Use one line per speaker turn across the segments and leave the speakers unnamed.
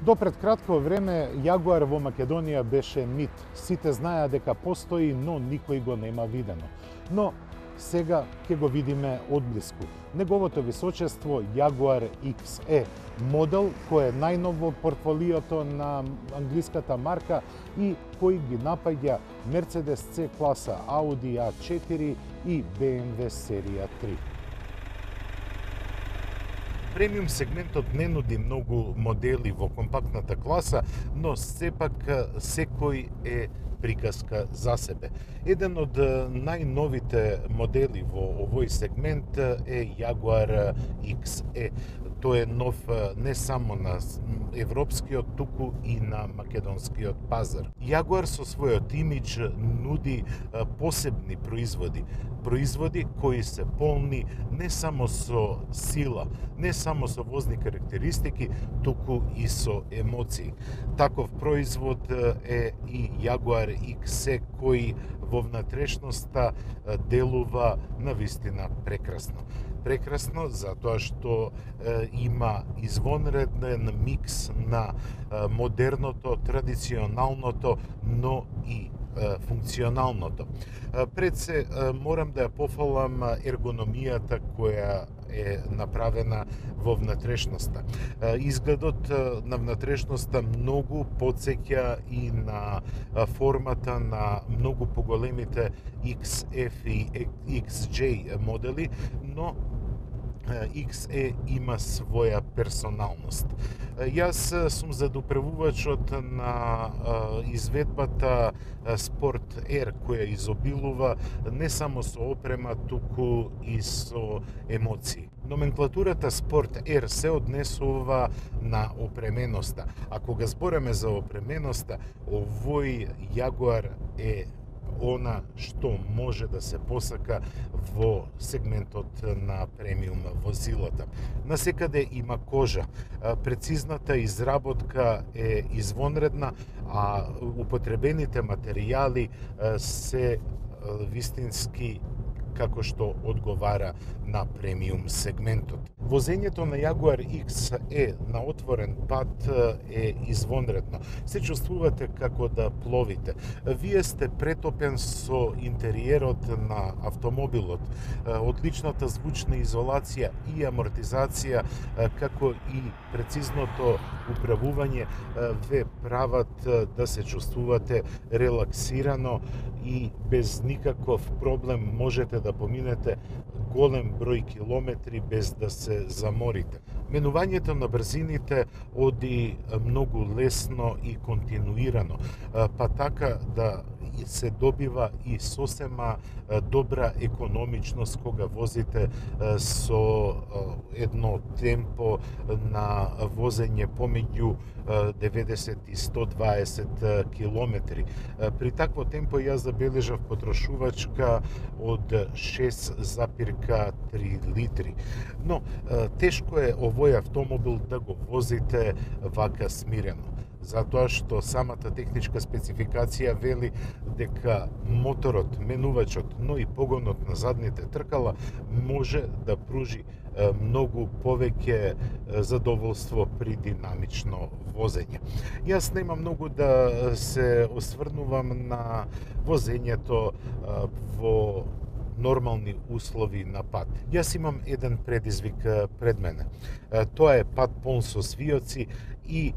До пред кратко време Јагуар во Македонија беше мит. Сите знаеа дека постои, но никој го нема видено. Но сега ќе го видиме одблиску. Неговото височество Јагуар XE, модел кој е најнов во портфолиото на англиската марка и кој ги напаѓа Mercedes C класа, Audi A4 и BMW серија 3. Премиум сегментот не нуди многу модели во компактната класа, но сепак секој е приказка за себе. Еден од најновите модели во овој сегмент е Jaguar XE. Тој е нов не само на европскиот, туку и на македонскиот пазар. Jaguar со својот имидж нуди посебни производи. Производи кои се полни не само со сила, не само со возни карактеристики, туку и со емоции. Таков производ е и Jaguar XE, кој во внатрешноста делува навистина прекрасно. Прекрасно затоа што има извонреден микс на модерното, традиционалното, но и функционалното. Пред се морам да ја пофалам ергономијата која е направена во внатрешноста. Изгледот на внатрешноста многу потсеќа и на формата на многу поголемите XF и XJ модели, но XE има своја персоналност. Јас сум задуправувачот на изведбата Sport Air, која изобилува не само со опрема, туку и со емоции. Номенклатурата Sport Air се однесува на опременоста. А кога збореме за опременоста, овој Jaguar е она што може да се посака во сегментот на премиум возилата. Насекаде има кожа. Прецизната изработка е извонредна, а употребените материјали се вистински како што одговара на премиум сегментот. Возењето на Jaguar XE на отворен пат е извонредно. Се чувствувате како да пловите. Вие сте претопен со интериерот на автомобилот. Одличната звучна изолација и амортизација, како и прецизното управување ве прават да се чувствувате релаксирано и без никаков проблем можете да поминете голем број километри без да се заморите. Менувањето на брзините оди многу лесно и континуирано, па така да се добива и сосема добра економичност кога возите со едно темпо на возење помеѓу 90 и 120 километри. При такво темпо јас забележав потрошувачка од 6,3 литри. Но тешко е овој автомобил да го возите вака смирено, затоа што самата техничка спецификација вели дека моторот, менувачот, но и погонот на задните тркала може да пружи многу повеќе задоволство при динамично возење. Јас нема многу да се осврнувам на возењето во нормални услови на пат. Јас имам еден предизвик пред мене. Тоа е пат полн со свиоци и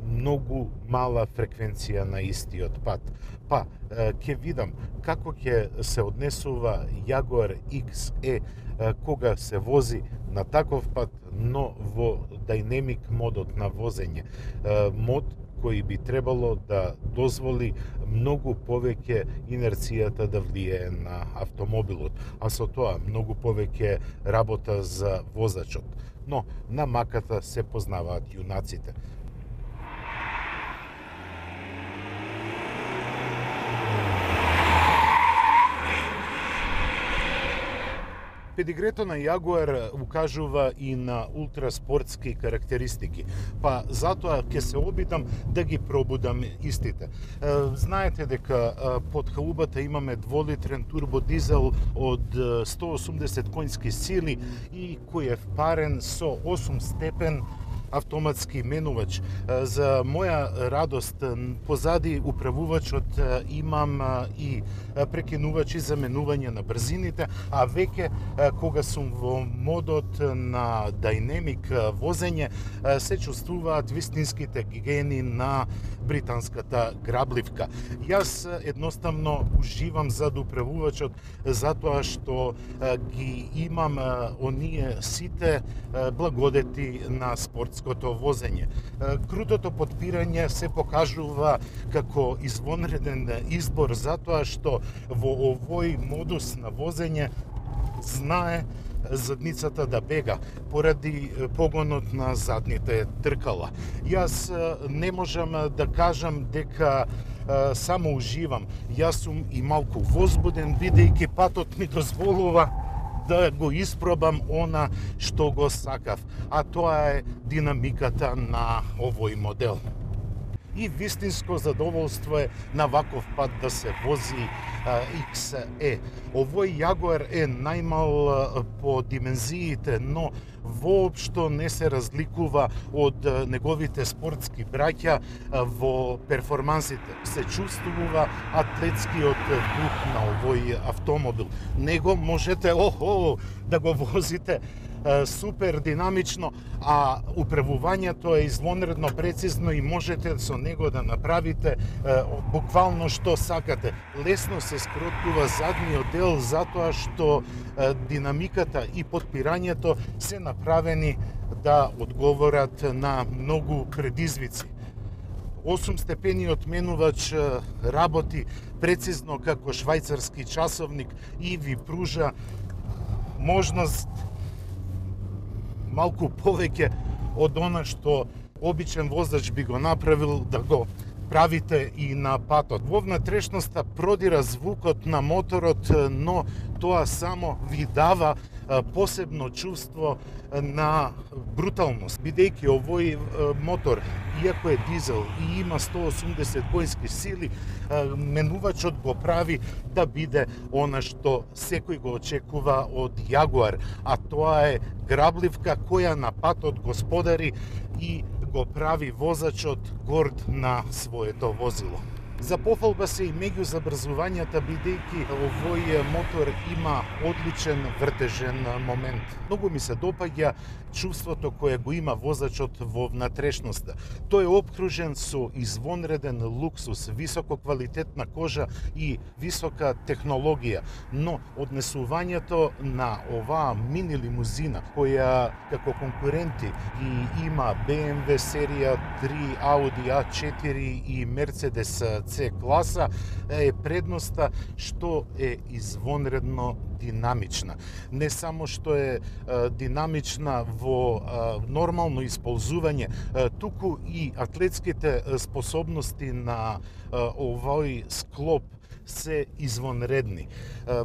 многу мала фреквенција на истиот пат. Па, ќе видам како ќе се однесува Jaguar XE кога се вози на таков пат, но во Dynamic модот на возење. Мод кој би требало да дозволи многу повеќе инерцијата да влијае на автомобилот, а со тоа многу повеќе работа за возачот. Но на маката се познаваат јунаците. Педигрето на Jaguar укажува и на ултраспортски карактеристики, па затоа ќе се обидам да ги пробудам истите. Знаете дека под халубата имаме 2-литрен турбодизел од 180 конски сили и кој е впарен со 8 степен автоматски менувач. За моја радост, позади управувачот имам и прекинувач и заменување на брзините, а веќе кога сум во модот на дајнемик возење, се чувствуваат вистинските гени на британската грабливка. Јас едноставно уживам зад управувачот затоа што ги имам оние сите благодети на спортското возење. Крутото подпирање се покажува како извонреден избор затоа што во овој модус на возење знае задницата да бега поради погонот на задните тркала. Јас не можам да кажам дека само уживам. Јас сум и малку возбуден бидејќи патот ми дозволува да го испробам она што го сакав, а тоа е динамиката на овој модел. И вистинско задоволство е на ваков пат да се вози XE. Овој Jaguar е најмал по димензиите, но воопшто не се разликува од неговите спортски браќа во перформансите. Се чувствува атлетскиот дух на овој автомобил. Него можете да го возите супер динамично, а управувањето е извонредно прецизно и можете со него да направите буквално што сакате. Лесно се скротува задниот дел затоа што динамиката и подпирањето се направени да одговорат на многу предизвици. 8-степениот менувач работи прецизно како швајцарски часовник и ви пружа можност малку повеќе од она што обичен возач би го направил да го правите и на патот. Во внатрешноста продира звукот на моторот, но тоа само ви дава посебно чувство на бруталност, бидејќи овој мотор, иако е дизел и има 180 коњски сили, менувачот го прави да биде она што секој го очекува од Jaguar, а тоа е грабливка која на патот господари и го прави возачот горд на своето возило. За пофалба се и меѓу забрзувањата, бидејќи овој мотор има одличен вртежен момент. Многу ми се допаѓа чувството кое го има возачот во внатрешноста. Тој е опкружен со извонреден луксус, високо квалитетна кожа и висока технологија, но однесувањето на оваа мини лимузина, која како конкуренти ги има BMW серија 3, Audi A4 и Mercedes C класа, е предноста што е извонредно динамична. Не само што е динамична во нормално исползување, туку и атлетските способности на овој склоп се извонредни.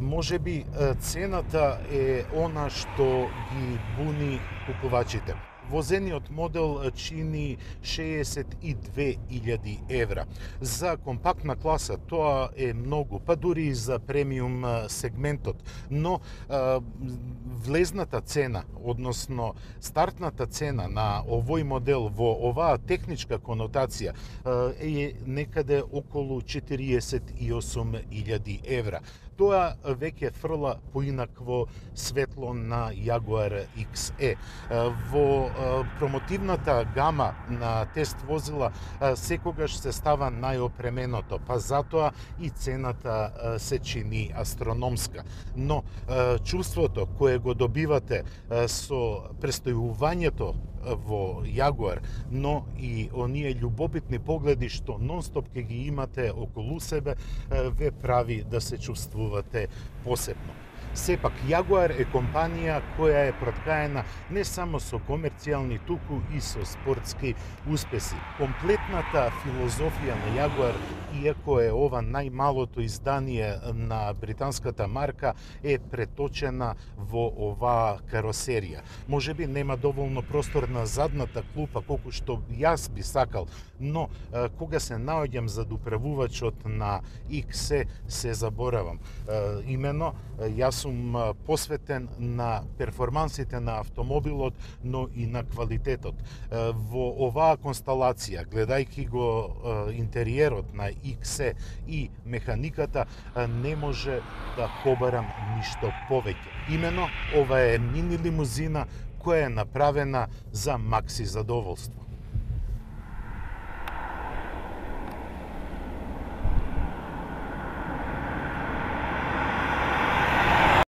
Можеби цената е она што ги буни купувачите. Возениот модел чини 62.000 евра. За компактна класа тоа е многу, па дури и за премиум сегментот, но влезната цена, односно стартната цена на овој модел во оваа техничка конотација е некаде околу 48.000 евра. Тоа веќе фрла поинакво светло на Jaguar XE. Во промотивната гама на тест возила секогаш се става најопременото, па затоа и цената се чини астрономска. Но чувството кое го добивате со престојувањето во Jaguar, но и оние љубопитни погледи што нонстоп ќе ги имате околу себе, ве прави да се чувствувате посебно. Сепак, Jaguar е компанија која е проткаена не само со комерцијални, туку и со спортски успеси. Комплетната филозофија на Jaguar, иако е ова најмалото издание на британската марка, е преточена во оваа каросерија. Можеби нема доволно простор на задната клупа, колку што јас би сакал, но кога се наоѓам зад управувачот на XE, се заборавам. Имено, јас сум посветен на перформансите на автомобилот, но и на квалитетот. Во оваа констелација, гледајќи го интериерот на XE и механиката, не може да побарам ништо повеќе. Имено, ова е мини лимузина која е направена за макси задоволство.